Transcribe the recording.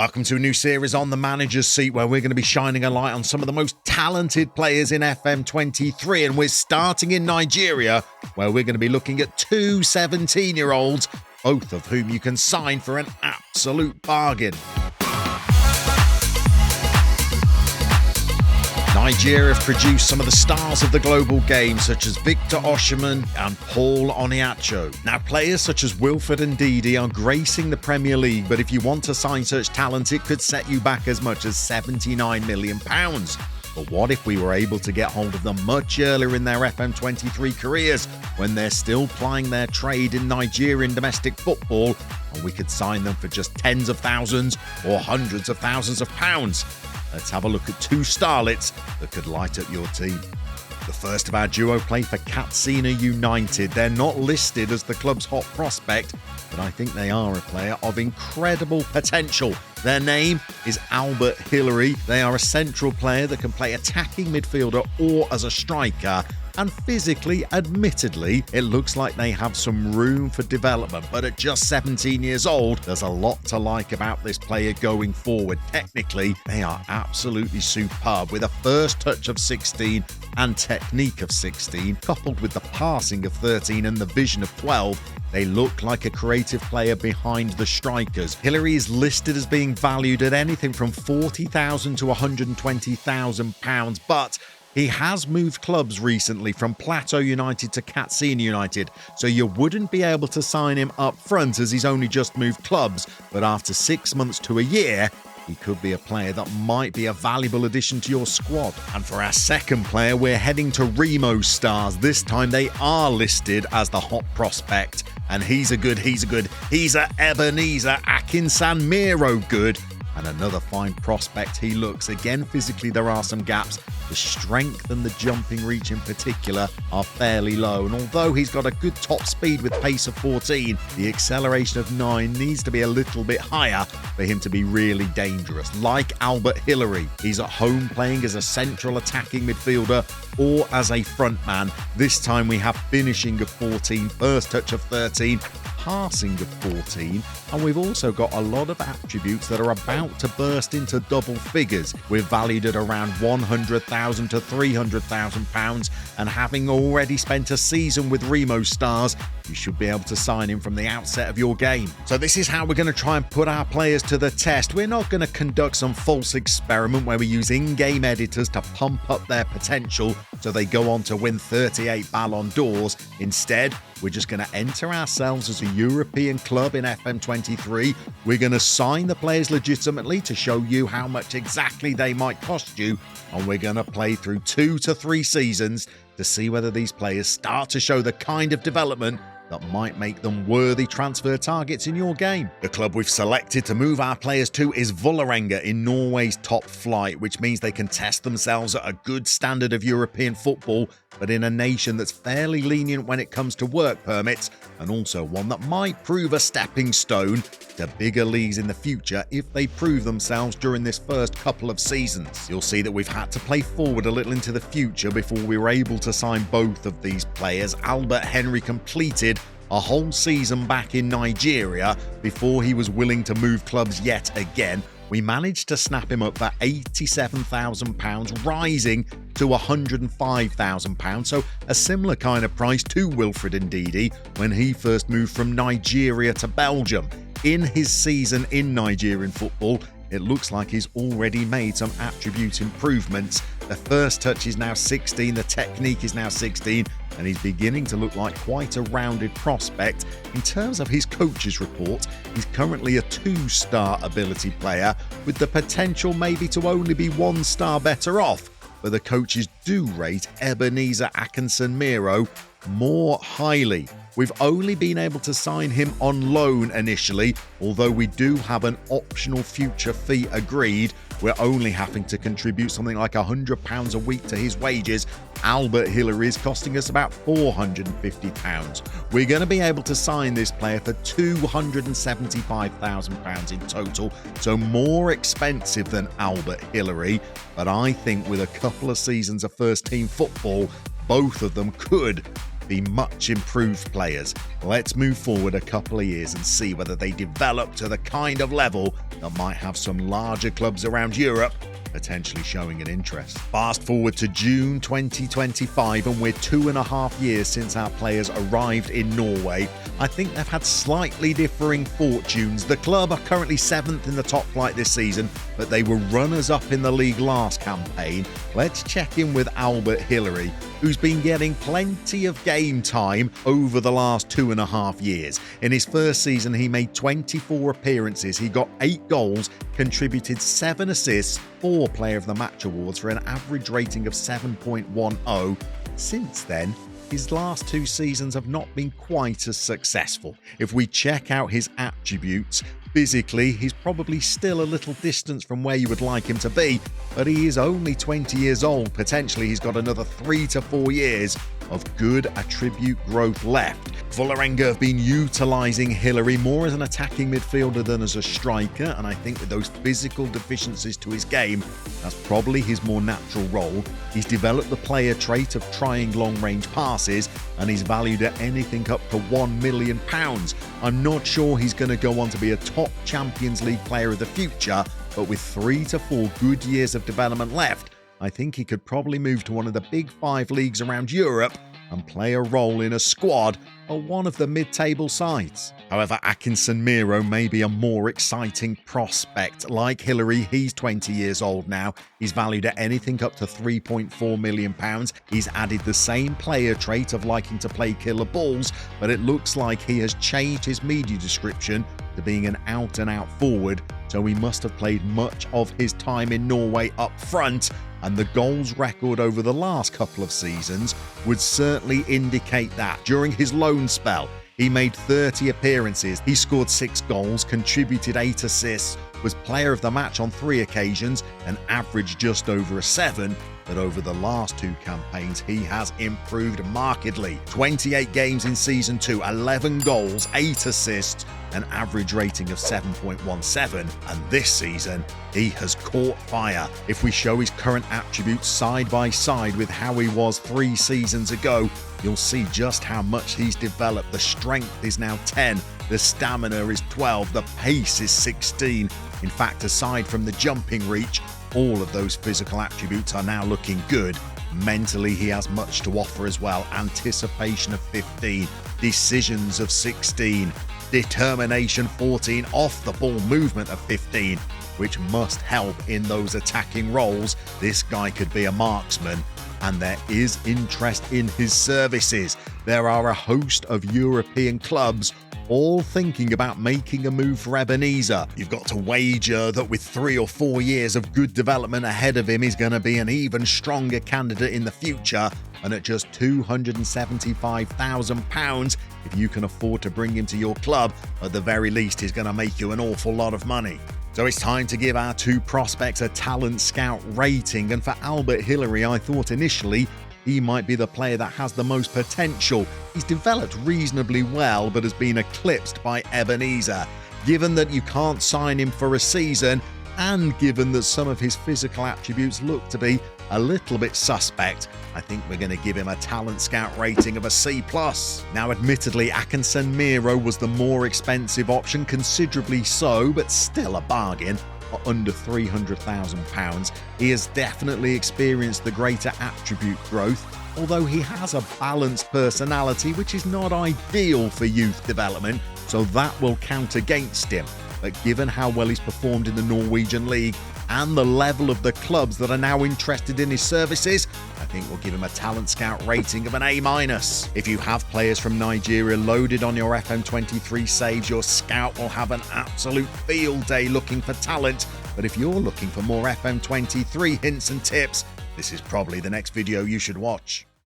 Welcome to a new series on the manager's seat where we're going to be shining a light on some of the most talented players in FM23, and we're starting in Nigeria where we're going to be looking at two 17-year-olds, both of whom you can sign for an absolute bargain. Nigeria have produced some of the stars of the global game, such as Victor Osimhen and Paul Oniacho. Now, players such as Wilfred Ndidi are gracing the Premier League, but if you want to sign such talent, it could set you back as much as £79 million. But what if we were able to get hold of them much earlier in their FM23 careers, when they're still plying their trade in Nigerian domestic football, and we could sign them for just tens of thousands or hundreds of thousands of pounds? Let's have a look at two starlets that could light up your team. The first of our duo play for Katsina United. They're not listed as the club's hot prospect, but I think they are a player of incredible potential. Their name is Albert Hillary. They are a central player that can play attacking midfielder or as a striker. And physically, admittedly, it looks like they have some room for development. But at just 17 years old, there's a lot to like about this player going forward. Technically, they are absolutely superb, with a first touch of 16 and technique of 16, coupled with the passing of 13 and the vision of 12. They look like a creative player behind the strikers. Hillary is listed as being valued at anything from £40,000 to £120,000, but he has moved clubs recently from Plateau United to Katsina United, so you wouldn't be able to sign him up front as he's only just moved clubs, but after 6 months to a year, he could be a player that might be a valuable addition to your squad. And for our second player, we're heading to Remo Stars. This time they are listed as the hot prospect, and he's a Ebenezer Akinsanmiro good. And another fine prospect he looks. Again, physically there are some gaps. The strength and the jumping reach in particular are fairly low. And although he's got a good top speed with pace of 14, the acceleration of 9 needs to be a little bit higher for him to be really dangerous. Like Albert Hillary, he's at home playing as a central attacking midfielder or as a front man. This time we have finishing of 14, first touch of 13, passing of 14, and we've also got a lot of attributes that are about to burst into double figures. We're valued at around £100,000 to £300,000, and having already spent a season with Remo Stars, you should be able to sign him from the outset of your game. So this is how we're going to try and put our players to the test. We're not going to conduct some false experiment where we use in-game editors to pump up their potential so they go on to win 38 Ballon d'Ors. Instead, we're just going to enter ourselves as a European club in FM23. We're going to sign the players legitimately to show you how much exactly they might cost you, and we're going to play through 2 to 3 seasons to see whether these players start to show the kind of development that might make them worthy transfer targets in your game. The club we've selected to move our players to is Vålerenga in Norway's top flight, which means they can test themselves at a good standard of European football, but in a nation that's fairly lenient when it comes to work permits, and also one that might prove a stepping stone to bigger leagues in the future if they prove themselves during this first couple of seasons. You'll see that we've had to play forward a little into the future before we were able to sign both of these players. Albert Henry completed a whole season back in Nigeria before he was willing to move clubs yet again. We managed to snap him up for £87,000, rising to £105,000, so a similar kind of price to Wilfred Ndidi when he first moved from Nigeria to Belgium. In his season in Nigerian football, it looks like he's already made some attribute improvements. The first touch is now 16, the technique is now 16, and he's beginning to look like quite a rounded prospect. In terms of his coach's report, he's currently a 2-star ability player with the potential maybe to only be 1 star better off, but the coaches do rate Ebenezer Akinsanmiro more highly. We've only been able to sign him on loan initially, although we do have an optional future fee agreed. We're only having to contribute something like £100 a week to his wages. Albert Hillary is costing us about £450. We're going to be able to sign this player for £275,000 in total, so more expensive than Albert Hillary, but I think with a couple of seasons of first-team football, both of them could be much improved players. Let's move forward a couple of years and see whether they develop to the kind of level that might have some larger clubs around Europe potentially showing an interest. Fast forward to June 2025 and we're 2.5 years since our players arrived in Norway. I think they've had slightly differing fortunes. The club are currently 7th in the top flight this season, but they were runners-up in the league last campaign. Let's check in with Albert Hillary, who's been getting plenty of game time over the last 2.5 years. In his first season, he made 24 appearances. He got 8 goals, contributed 7 assists, 4 Player of the Match awards for an average rating of 7.10. Since then, his last 2 seasons have not been quite as successful. If we check out his attributes, physically, he's probably still a little distance from where you would like him to be, but he is only 20 years old. Potentially, he's got another 3 to 4 years of good attribute growth left. Vålerenga have been utilising Hillary more as an attacking midfielder than as a striker, and I think with those physical deficiencies to his game, that's probably his more natural role. He's developed the player trait of trying long-range passes, and he's valued at anything up to £1 million. I'm not sure he's going to go on to be a top Champions League player of the future, but with 3 to 4 good years of development left, I think he could probably move to one of the big 5 leagues around Europe and play a role in a squad or one of the mid-table sides. However, Akinson Miro may be a more exciting prospect. Like Hillary, he's 20 years old now. He's valued at anything up to £3.4 million. He's added the same player trait of liking to play killer balls, but it looks like he has changed his media description to being an out-and-out forward, so he must have played much of his time in Norway up front, and the goals record over the last couple of seasons would certainly indicate that. During his loan spell, he made 30 appearances, he scored 6 goals, contributed 8 assists, was player of the match on 3 occasions and averaged just over a 7, but over the last 2 campaigns he has improved markedly. 28 games in season 2, 11 goals, 8 assists, an average rating of 7.17, and this season he has caught fire. If we show his current attributes side by side with how he was 3 seasons ago, you'll see just how much he's developed. The strength is now 10, the stamina is 12, the pace is 16. In fact, aside from the jumping reach, all of those physical attributes are now looking good. Mentally, he has much to offer as well. Anticipation of 15, decisions of 16, determination 14, off the ball movement of 15, which must help in those attacking roles. This guy could be a marksman, and there is interest in his services. There are a host of European clubs all thinking about making a move for Ebenezer. You've got to wager that with 3 or 4 years of good development ahead of him, he's going to be an even stronger candidate in the future. And at just £275,000, if you can afford to bring him to your club, at the very least, he's going to make you an awful lot of money. So it's time to give our 2 prospects a talent scout rating. And for Albert Hillary, I thought initially he might be the player that has the most potential. He's developed reasonably well, but has been eclipsed by Ebenezer. Given that you can't sign him for a season, and given that some of his physical attributes look to be a little bit suspect, I think we're going to give him a talent scout rating of a C+. Now, admittedly, Akinson Miro was the more expensive option, considerably so, but still a bargain. At under £300,000, he has definitely experienced the greater attribute growth, although he has a balanced personality which is not ideal for youth development, so that will count against him. But given how well he's performed in the Norwegian League and the level of the clubs that are now interested in his services, I think we'll give him a talent scout rating of an A-. If you have players from Nigeria loaded on your FM23 saves, your scout will have an absolute field day looking for talent. But if you're looking for more FM23 hints and tips, this is probably the next video you should watch.